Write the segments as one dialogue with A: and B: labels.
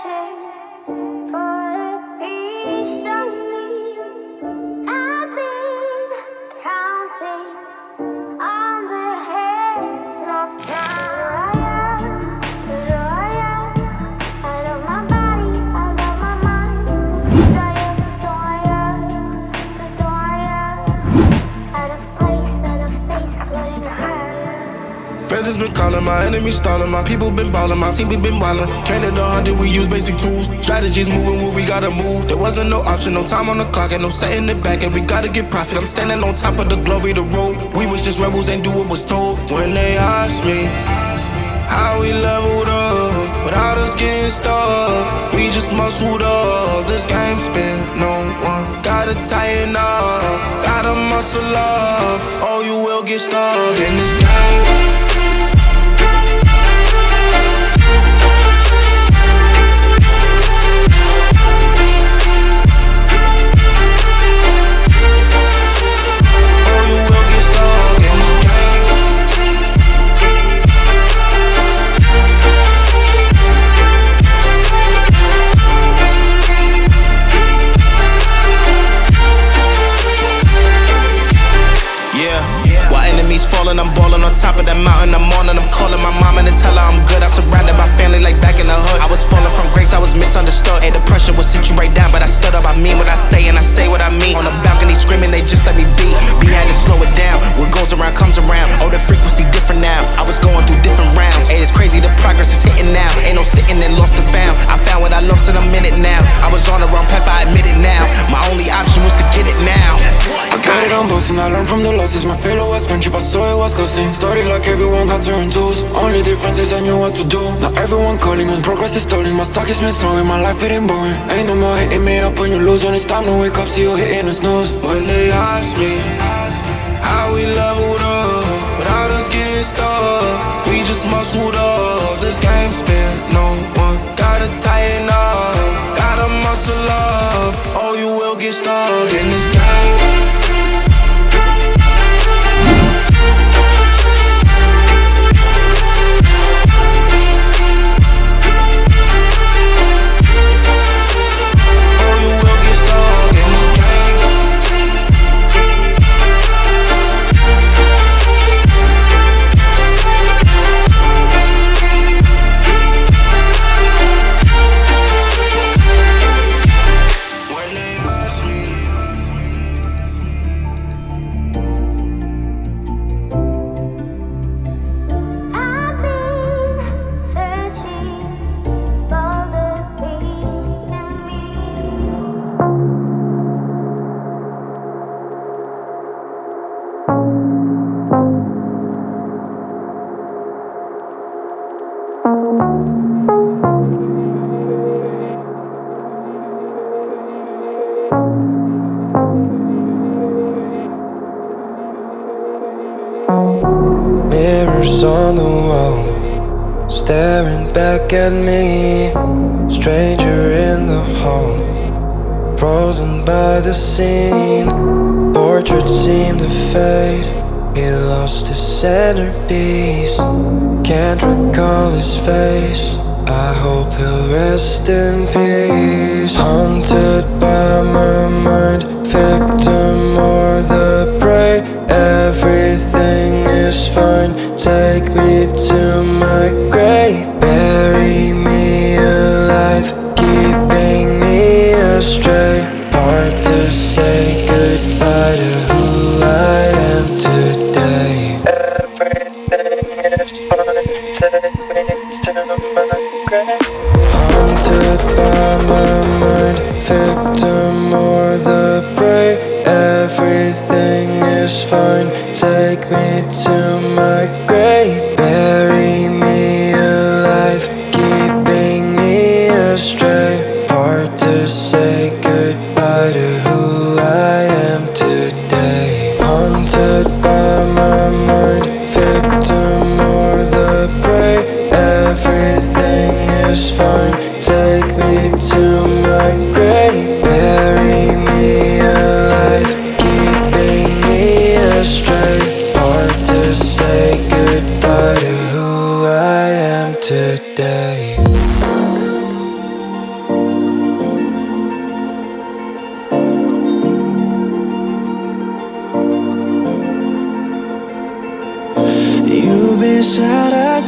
A: searching for a piece of me. I've been counting on the hands of time. I love my body, I love my mind. Desire to out of place, out of space, floating higher.
B: Feathers been calling, my enemies stalling, my people been ballin', my team we been wildin'. Can't hit 100, we use basic tools. Strategies moving where we gotta move. There wasn't no option, no time on the clock, and no setting it back, and we gotta get profit. I'm standing on top of the glory, the road. We was just rebels, ain't do what was told. When they asked me how we leveled up, without us getting stuck, we just muscled up. This game spin, no one gotta tighten up, gotta muscle up, or you will get stuck in this game. Falling, I'm balling on top of that mountain. I'm on and I'm calling my mama to tell her I'm good. I'm surrounded by family like back in the hood. I was falling from grace, I was misunderstood. Hey, the pressure will sit you right down, but I stood up. I mean what I say and I say what I mean. On the balcony screaming, they just let me be. We had to slow it down. What goes around comes around. Oh, the frequency different now. I was going through different rounds. Hey, it's crazy, the progress is hitting now. Ain't no sitting and lost and found. I found what I lost in a minute now. I was on the wrong path, I admit it now. My only option was to get it now.
C: I got it on both and I learned from the losses. My failure was friendship, I saw it was ghosting. Started like everyone had certain tools. Only difference is I knew what to do. Now everyone calling when progress is stalling. My stock is missing, my life it ain't boring. Ain't no more hitting me up when you lose. When it's time to wake up, see you hitting the snooze.
B: When they ask me how we leveled up, without us getting stuck, we just muscled up. This game spin, no one gotta tighten up, gotta muscle up, or you will get stuck in this game.
D: Mirrors on the wall, staring back at me. Stranger in the hall, frozen by the scene. Portraits seem to fade, he lost his centerpiece. Can't recall his face, I hope he'll rest in peace. Haunted by my mind, victim or the prey. Everything is fine, take me to my grave. Bury me alive, keeping me astray. Hard to say goodbye to who I am today. Everything is fine, take me to my grave. Haunted by my mind, victim or the prey. Everything is fine, take me to my grave. Bury me alive, keeping me astray. Hard to say goodbye to who I am today. Haunted by my mind, victim or the prey. Everything is fine, take me to my grave. Bury me alive, keeping me astray. Hard to say goodbye to who I am today.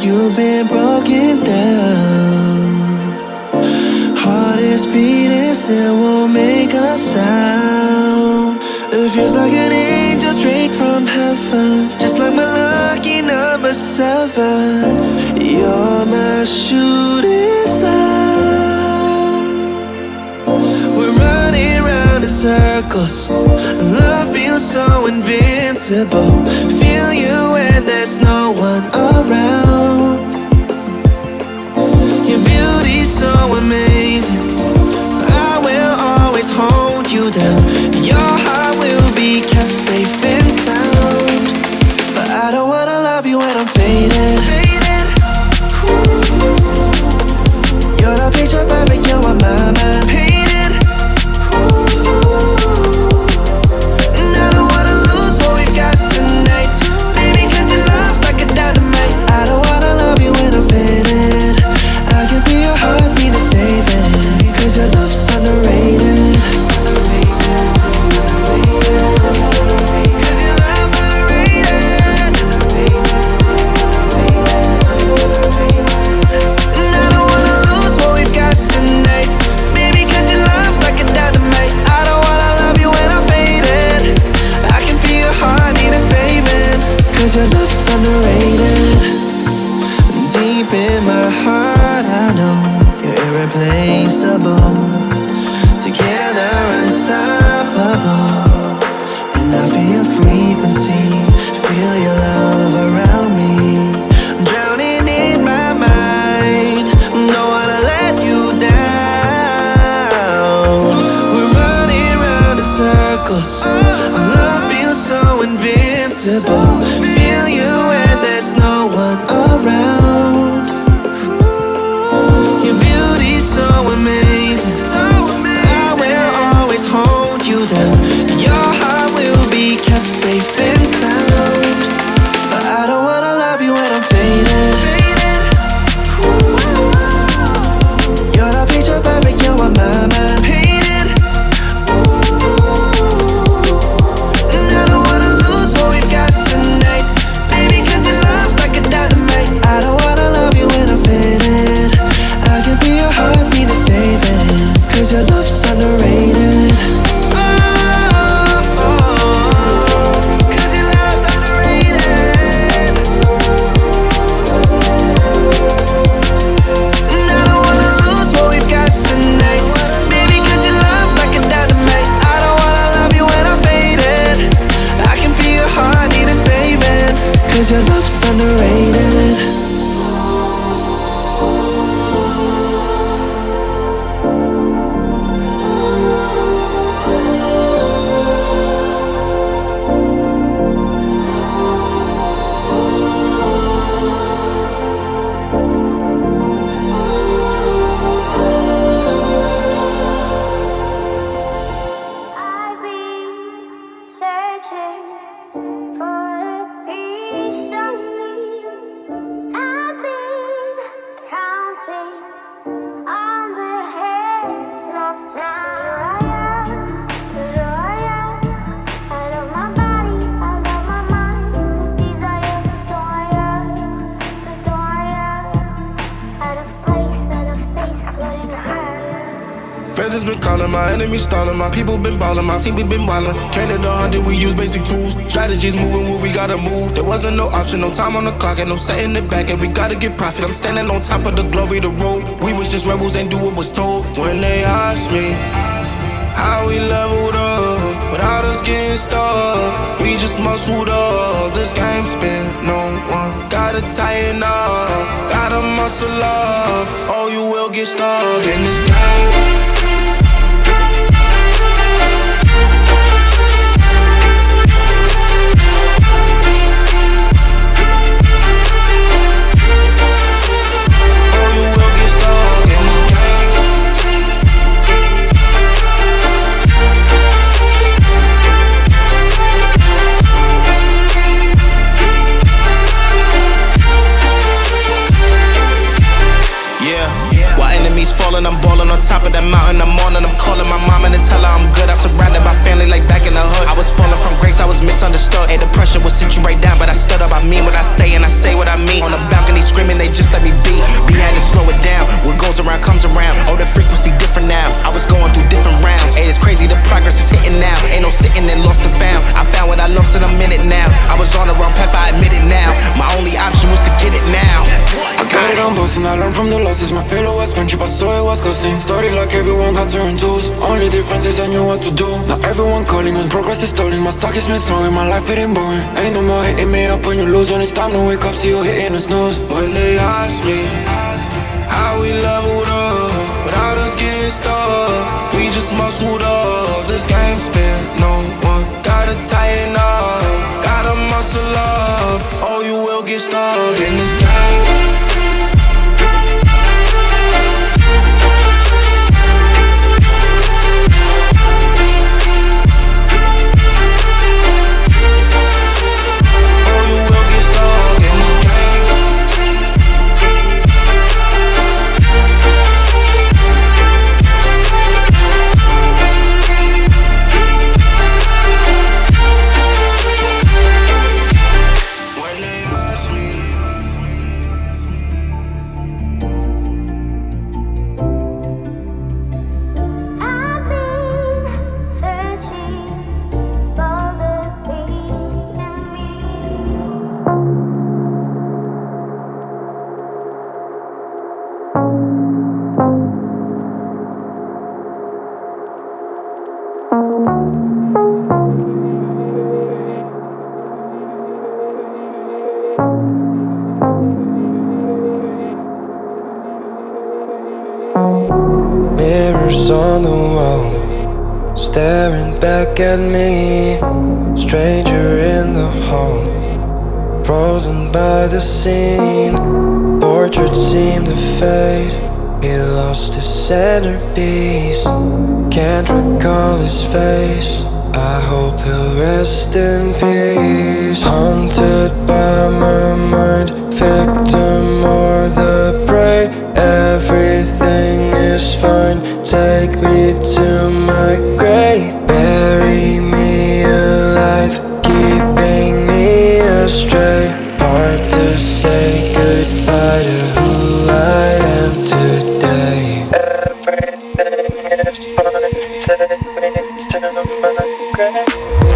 D: you've been broken down. Heart is beating, still won't make a sound. It feels like an angel straight from heaven, just like my lucky number 7. You're my shooting star. We're running round in circles. Love feels so invincible. Feel you when there's no one around. Your beauty's so amazing. I will always hold you down. Your heart will be kept safe and sound. But I don't wanna love you when I'm faded. You're the picture perfect, you're on my mind. Painted. And I don't wanna lose what we've got tonight. Baby, cause your love's like a dynamite. I don't wanna love you when I'm faded. I can feel your heart need to save it. Cause your love's underrated. Cause your love's underrated. And I don't wanna lose what we've got tonight. Baby, cause your love's like a dynamite. I don't wanna love you when I'm faded. I can feel your heart need a saving. Cause your love's underrated. Deep in my heart I know you're irreplaceable. Together unstoppable. And I feel your frequency, feel your love around me. I'm drowning in my mind, don't wanna let you down. We're running round in circles. Love feels so invincible. Feel you when there's no one around. Your beauty's so amazing. I will always hold you down. Your heart will be kept safe and sound. But I don't wanna love you when I'm faded. You're the picture perfect, you're on my mind. Painted. And I don't wanna lose what we've got tonight. Baby, cause your love's like a dynamite. I don't wanna love you when I'm faded. I can feel your heart need to save it. Cause your love's underrated. Cause your love's underrated. And I don't wanna lose what we've got tonight. Baby, cause your love's like a dynamite. I don't wanna love you when I'm faded. I can feel your heart need a saving. Cause your love's underrated.
A: I've been searching for a piece of me. I've been counting on the hands of time. I love my body, I love my mind. With desire to out of place, out of space, floating higher.
B: Feathers been calling, my enemies stalling, my people been balling, my team we been wildin'. Counted 100, we use basic tools. Strategies moving where we gotta move. There wasn't no option, no time on the clock, and no setting it back, and we gotta get profit. I'm standing on top of the glory, the road. We was just rebels, ain't do what was told. When they asked me how we leveled up, without us getting stuck, we just muscled up. This game spin, no one gotta tighten up, gotta muscle up, or you will get stuck in this game. falling, I'm balling on top of that mountain. I'm on and I'm calling my mom and tell her I'm good. I'm surrounded by family like back in the hood. I was falling from grace, I was misunderstood. Hey, the pressure will sit you right down, but I stood up. I mean what I say and I say what I mean. On the balcony screaming, they just let me be. We had to slow it down. What goes around comes around. Oh, the frequency different now. I was going through different rounds. Hey, it's crazy, the progress is hitting now. Ain't no sitting and lost and found. I found what I lost in a minute now. I was on the wrong path, I admit it now. My only option was to get it now.
C: I got it on both and I learned from the losses. My failure was friendship, I saw it was ghosting. Started like everyone had certain tools. Only difference is I knew what to do. Now everyone calling when progress is stalling. My stock is missing, my life hitting boring. Ain't no more hitting me up when you lose. When it's time to wake up, see you hitting the snooze.
B: When they ask me how we leveled up without us getting stuck, we just muscled up. This game spin, no one gotta tighten up, gotta muscle up, or you will get stuck in this game.
D: Mirrors on the wall, staring back at me. Stranger in the hall, frozen by the scene. Portraits seem to fade, he lost his centerpiece. Can't recall his face, I hope he'll rest in peace. Haunted by my mind, victim or the prey. Everything is fine, take me to my grave. Bury me alive, keeping me astray. Hard to say goodbye to who I am today. Everything is fine, take me to my grave.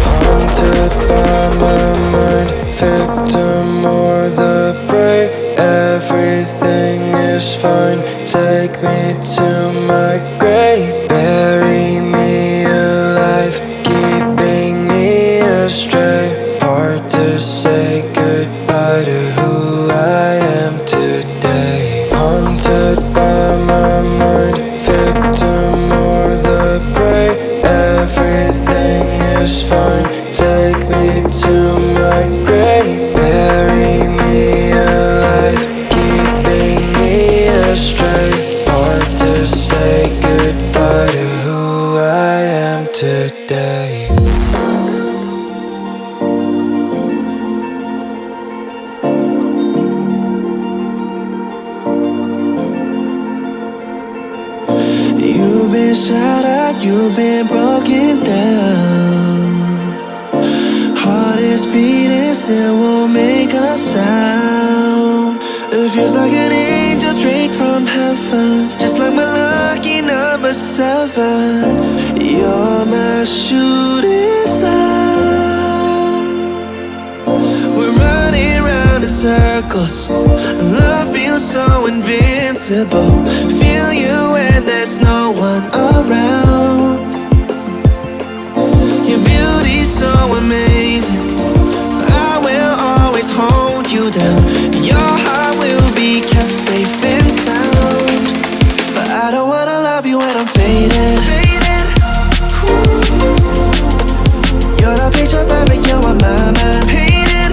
D: Haunted by my mind, victim or the prey. Everything is fine, take me to my grave. Bury me alive, keeping me astray. Hard to say goodbye to who I am today. Haunted by my mind, victim or the prey. Everything is fine, take me to my grave. Bury me alive, keeping me astray. Hard to say goodbye to who I am today. You've been shot at, you've been broken down. Heart is beating, still won't make a sound. It feels like an angel straight from heaven, just like my lucky number 7. You're my shooting star. We're running round in circles, love feels so invincible. Feel you when there's no one around. Your beauty's so amazing, I will always hold you down. Your heart will be kept safe and sound. But I don't wanna love you when I'm faded. You're the picture perfect, you're on my mind. Painted.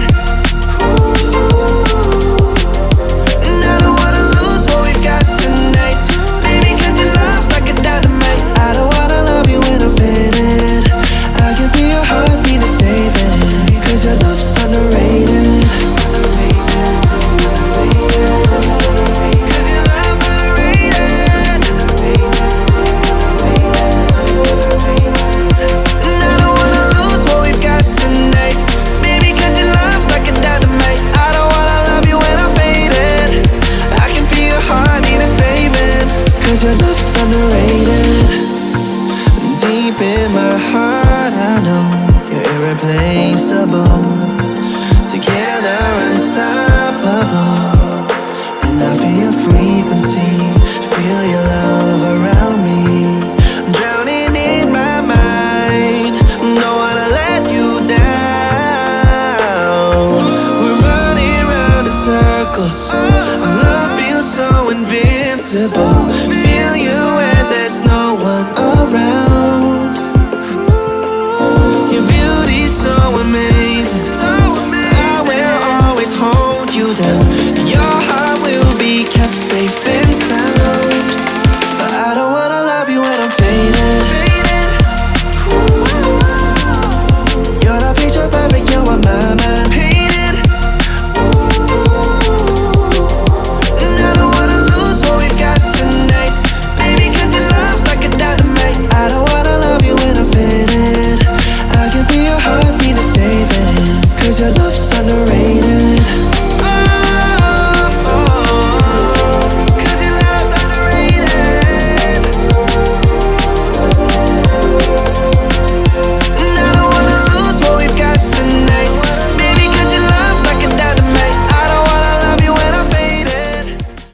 D: And I don't wanna lose what we've got tonight. Baby, cause your love's like a dynamite. I don't Cause your love's underrated. Deep in my heart I know you're irreplaceable. Together unstoppable. And I feel your frequency, feel your love around me. I'm drowning in my mind, don't wanna let you down. We're running round in circles, our love feels so invincible.